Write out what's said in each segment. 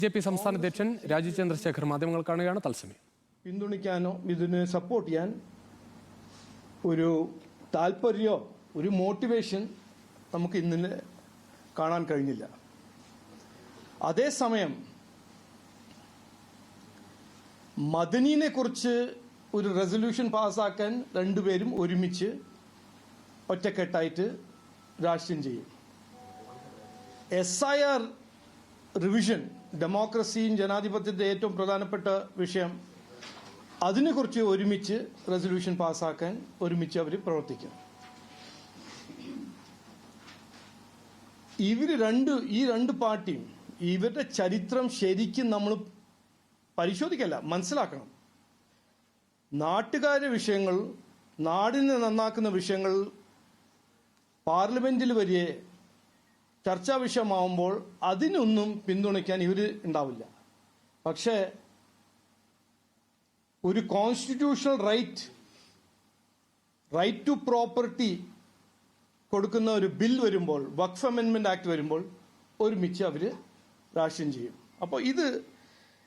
BJP സംസ്ഥാന അധ്യക്ഷൻ രാജീവ് ചന്ദ്രശേഖർ മാധ്യമങ്ങൾ കാണുകയാണ് തത്സമയം. പിന്തുണയ്ക്കാനോ ഇതിനെ സപ്പോർട്ട് ചെയ്യാൻ ഒരു താല്പര്യമോ ഒരു മോട്ടിവേഷൻ നമുക്ക് ഇന്നലെ കാണാൻ കഴിഞ്ഞില്ല. അതേസമയം മദനിനെ കുറിച്ച് ഒരു റെസൊല്യൂഷൻ പാസ്സാക്കാൻ രണ്ടുപേരും ഒരുമിച്ച് ഒറ്റക്കെട്ടായിട്ട് രാഷ്ട്രീയം ചെയ്യും. SIR റിവിഷൻ, ഡെമോക്രസിയും ജനാധിപത്യത്തിന്റെ ഏറ്റവും പ്രധാനപ്പെട്ട വിഷയം, അതിനെക്കുറിച്ച് ഒരുമിച്ച് റെസൊല്യൂഷൻ പാസ്സാക്കാൻ ഒരുമിച്ച് അവർ പ്രവർത്തിക്കും. ഈ രണ്ട് പാർട്ടിയും ഇവരുടെ ചരിത്രം ശരിക്കും നമ്മൾ പരിശോധിക്കല്ല, മനസ്സിലാക്കണം. നാട്ടുകാരുടെ വിഷയങ്ങൾ, നാടിനെ നന്നാക്കുന്ന വിഷയങ്ങൾ പാർലമെന്റിൽ വരെ ചർച്ചാ വിഷയമാവുമ്പോൾ അതിനൊന്നും പിന്തുണയ്ക്കാൻ ഇവർ ഉണ്ടാവില്ല. പക്ഷേ ഒരു കോൺസ്റ്റിറ്റ്യൂഷണൽ റൈറ്റ് ടു പ്രോപ്പർട്ടി കൊടുക്കുന്ന ഒരു ബിൽ വരുമ്പോൾ, വഖഫ് അമെൻമെന്റ് ആക്ട് വരുമ്പോൾ ഒരുമിച്ച് അവർ രാഷ്ട്രീയം ചെയ്യും. അപ്പോൾ ഇത്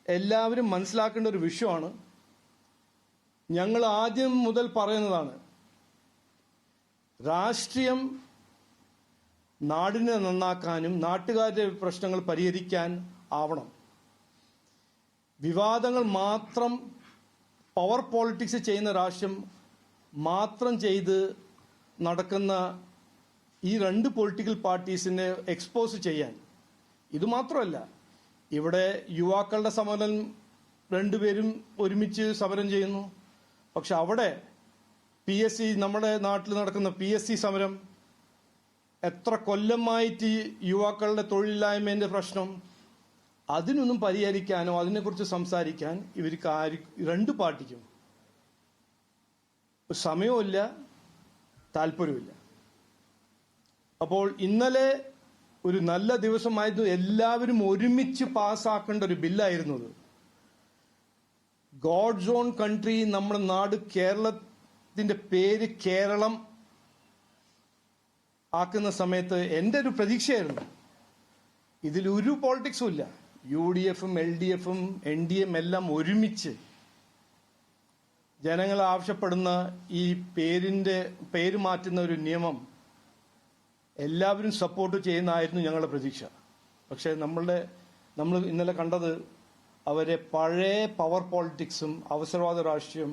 എല്ലാവരും മനസ്സിലാക്കേണ്ട ഒരു വിഷയമാണ്. ഞങ്ങൾ ആദ്യം മുതൽ പറയുന്നതാണ്, രാഷ്ട്രീയം നാടിനെ നന്നാക്കാനും നാട്ടുകാരുടെ പ്രശ്നങ്ങൾ പരിഹരിക്കാൻ ആവണം. വിവാദങ്ങൾ മാത്രം, പവർ പോളിറ്റിക്സ് ചെയ്യുന്ന രാഷ്ട്രീയം മാത്രം ചെയ്ത് നടക്കുന്ന ഈ രണ്ട് പൊളിറ്റിക്കൽ പാർട്ടീസിനെ എക്സ്പോസ് ചെയ്യാൻ, ഇതുമാത്രമല്ല, ഇവിടെ യുവാക്കളുടെ സമരം രണ്ടുപേരും ഒരുമിച്ച് സമരം ചെയ്യുന്നു. പക്ഷെ അവിടെ PSC, നമ്മുടെ നാട്ടിൽ നടക്കുന്ന PSC സമരം, എത്ര കൊല്ലമായിട്ട് യുവാക്കളുടെ തൊഴിലില്ലായ്മേന്റെ പ്രശ്നം, അതിനൊന്നും പരിഹരിക്കാനോ അതിനെക്കുറിച്ച് സംസാരിക്കാൻ ഇവർക്ക് രണ്ട് പാർട്ടിക്കും സമയവുമില്ല, താല്പര്യമില്ല. അപ്പോൾ ഇന്നലെ ഒരു നല്ല ദിവസമായിരുന്നു. എല്ലാവരും ഒരുമിച്ച് പാസ്സാക്കേണ്ട ഒരു ബില്ലായിരുന്നു അത്. ഗോഡ്സ് ഓൺ കൺട്രി, നമ്മുടെ നാട് കേരളത്തിന്റെ പേര് കേരളം ആക്കുന്ന സമയത്ത് എൻ്റെ ഒരു പ്രതീക്ഷയായിരുന്നു, ഇതിലൊരു പോളിറ്റിക്സും ഇല്ല. UDFും LDFും NDM എല്ലാം ഒരുമിച്ച് ജനങ്ങൾ ആവശ്യപ്പെടുന്ന ഈ പേര് മാറ്റുന്ന ഒരു നിയമം എല്ലാവരും സപ്പോർട്ട് ചെയ്യുന്നതായിരുന്നു ഞങ്ങളുടെ പ്രതീക്ഷ. പക്ഷേ നമ്മൾ ഇന്നലെ കണ്ടത് അവരെ പഴയ പവർ പോളിറ്റിക്സും അവസരവാദ രാഷ്ട്രീയം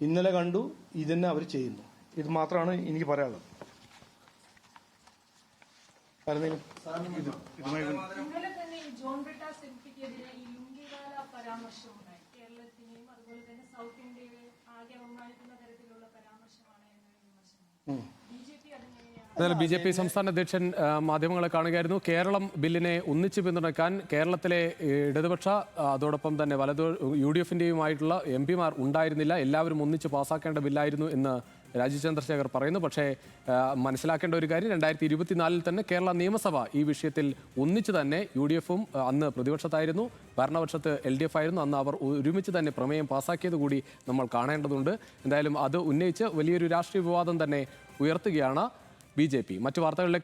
ഇന്നലെ കണ്ടു. ഇതന്നെ അവർ ചെയ്യുന്നു. ഇത് മാത്രമാണ് എനിക്ക് പറയാനുള്ളത്. ഇന്നലെ തന്നെ ജോൺ ബ്രിട്ടാസ് എംപിക്കെതിരെ ഈ ലുങ്കിവാല പരാമർശമുണ്ടായി. കേരളത്തിനെയും അതുപോലെ തന്നെ സൗത്ത് ഇന്ത്യയെ ആകെ അവമാനിക്കുന്ന തരത്തിലുള്ള പരാമർശമാണ് എന്നൊരു വിമർശനം. BJP സംസ്ഥാന അധ്യക്ഷൻ മാധ്യമങ്ങളെ കാണുകയായിരുന്നു. കേരളം ബില്ലിനെ ഒന്നിച്ച് പിന്തുണയ്ക്കാൻ കേരളത്തിലെ ഇടതുപക്ഷ, അതോടൊപ്പം തന്നെ UDFന്റെയുമായിട്ടുള്ള MP മാർ ഉണ്ടായിരുന്നില്ല. എല്ലാവരും ഒന്നിച്ച് പാസ്സാക്കേണ്ട ബില്ലായിരുന്നു എന്ന് രാജീവ് ചന്ദ്രശേഖർ പറയുന്നു. പക്ഷേ മനസ്സിലാക്കേണ്ട ഒരു കാര്യം, 2024 തന്നെ കേരള നിയമസഭ ഈ വിഷയത്തിൽ ഒന്നിച്ച് തന്നെ, UDFും അന്ന് പ്രതിപക്ഷത്തായിരുന്നു, ഭരണപക്ഷത്ത് LDF ആയിരുന്നു, അന്ന് അവർ ഒരുമിച്ച് തന്നെ പ്രമേയം പാസ്സാക്കിയത് കൂടി നമ്മൾ കാണേണ്ടതുണ്ട്. എന്തായാലും അത് ഉന്നയിച്ച് വലിയൊരു രാഷ്ട്രീയ വിവാദം തന്നെ ഉയർത്തുകയാണ് BJP. മറ്റു വാർത്തകളിലേക്ക്